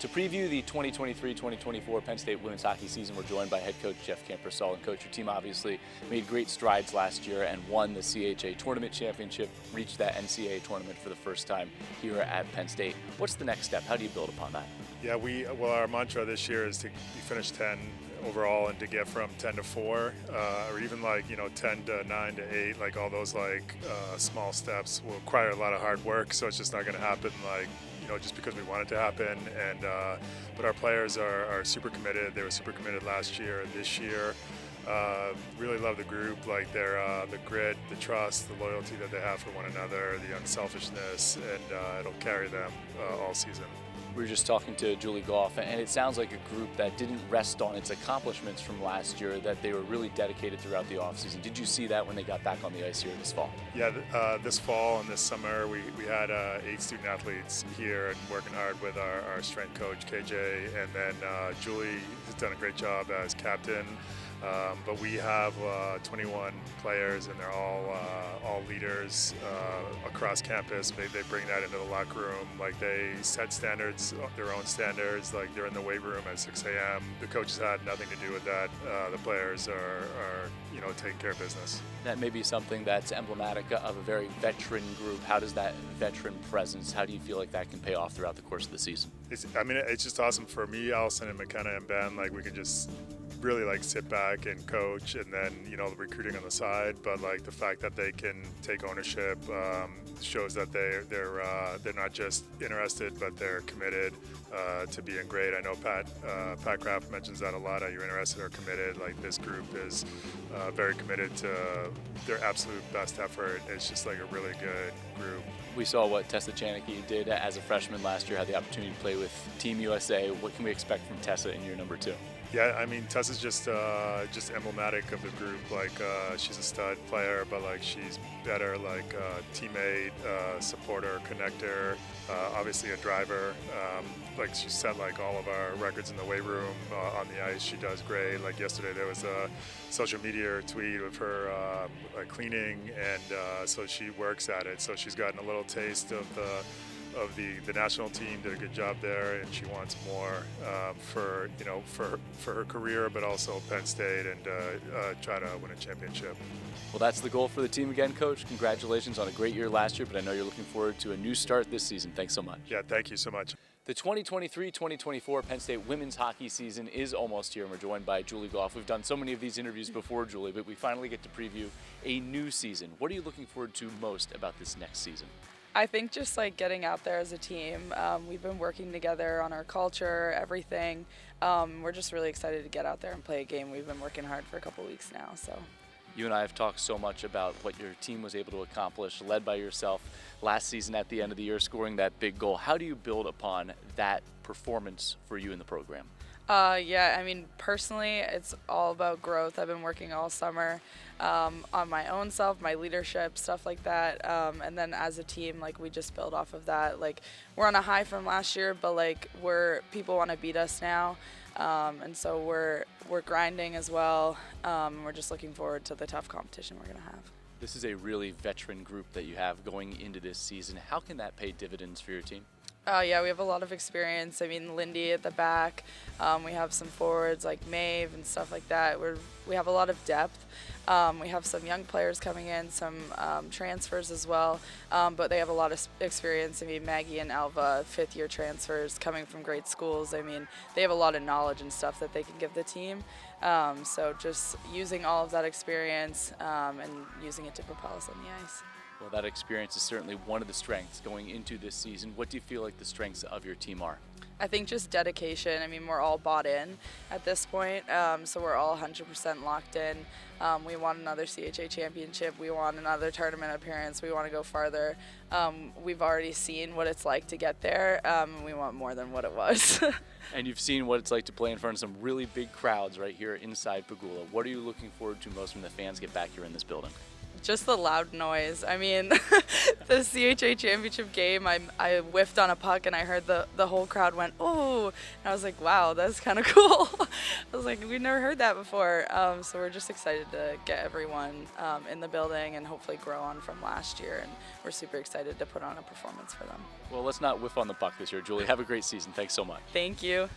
To preview the 2023-2024 Penn State women's hockey season, we're joined by head coach Jeff Campersall. And coach, your team obviously made great strides last year and won the CHA tournament championship, reached that NCAA tournament for the first time here at Penn State. What's the next step? How do you build upon that? Yeah, our mantra this year is to finish 10 overall and to get from 10 to 4, or even 10 to 9 to 8, like all those small steps will require a lot of hard work. So it's just not going to happen just because we want it to happen. But our players are super committed. They were super committed last year and this year. Really love the group, the grit, the trust, the loyalty that they have for one another, the unselfishness, and it'll carry them all season. We were just talking to Julie Goff, and it sounds like a group that didn't rest on its accomplishments from last year, that they were really dedicated throughout the offseason. Did you see that when they got back on the ice here this fall? Yeah, this fall and this summer we had 8 student athletes here and working hard with our strength coach, KJ, and then Julie has done a great job as captain. But we have 21 players, and they're all leaders across campus. They bring that into the locker room. They set standards, their own standards. They're in the weight room at 6 a.m. The coaches had nothing to do with that. The players are taking care of business. That may be something that's emblematic of a very veteran group. How does that veteran presence, how do you feel like that can pay off throughout the course of the season? It's just awesome for me, Allison, and McKenna, and Ben. We can just really sit back and coach, and then the recruiting on the side. But the fact that they can take ownership shows that they're not just interested, but they're committed to being great. I know Pat Kraft mentions that a lot. Are you interested or committed? This group is very committed to their absolute best effort. It's just a really good group. We saw what Tessa Janicki did as a freshman last year, had the opportunity to play with Team USA. What can we expect from Tessa in year number 2? Yeah, Tessa's just emblematic of the group. She's a stud player, but she's better, teammate, supporter, connector, obviously a driver. She set all of our records in the weight room, on the ice. She does great. Yesterday there was a social media tweet of her cleaning, and so she works at it. So she's gotten a little taste of the national team, did a good job there, and she wants more for her career, but also Penn State, and try to win a championship. Well, that's the goal for the team again, Coach. Congratulations on a great year last year, but I know you're looking forward to a new start this season. Thanks so much. Yeah, thank you so much. The 2023-2024 Penn State women's hockey season is almost here, and we're joined by Julie Goff. We've done so many of these interviews before, Julie, but we finally get to preview a new season. What are you looking forward to most about this next season? I think just getting out there as a team. We've been working together on our culture, everything. We're just really excited to get out there and play a game. We've been working hard for a couple weeks now. So. You and I have talked so much about what your team was able to accomplish, led by yourself last season at the end of the year, scoring that big goal. How do you build upon that performance for you in the program? Personally, it's all about growth. I've been working all summer on my own self, my leadership, stuff like that. And then as a team, we just build off of that. We're on a high from last year, but people want to beat us now. And so we're grinding as well. We're just looking forward to the tough competition we're going to have. This is a really veteran group that you have going into this season. How can that pay dividends for your team? We have a lot of experience. Lindy at the back. We have some forwards like Maeve and stuff like that. We have a lot of depth. We have some young players coming in, some transfers as well, but they have a lot of experience. Maggie and Alva, fifth-year transfers coming from great schools. They have a lot of knowledge and stuff that they can give the team. So just using all of that experience and using it to propel us on the ice. Well, that experience is certainly one of the strengths going into this season. What do you feel like the strengths of your team are? I think just dedication. We're all bought in at this point, so we're all 100% locked in. We want another CHA championship. We want another tournament appearance. We want to go farther. We've already seen what it's like to get there. We want more than what it was. And you've seen what it's like to play in front of some really big crowds right here inside Pagula. What are you looking forward to most when the fans get back here in this building? Just the loud noise. I mean, the CHA championship game, I whiffed on a puck and I heard the whole crowd went, "Oh!" And I was like, "Wow, that's kind of cool." I was like, "We've never heard that before." So we're just excited to get everyone in the building and hopefully grow on from last year. And we're super excited to put on a performance for them. Well, let's not whiff on the puck this year. Julie, have a great season. Thanks so much. Thank you.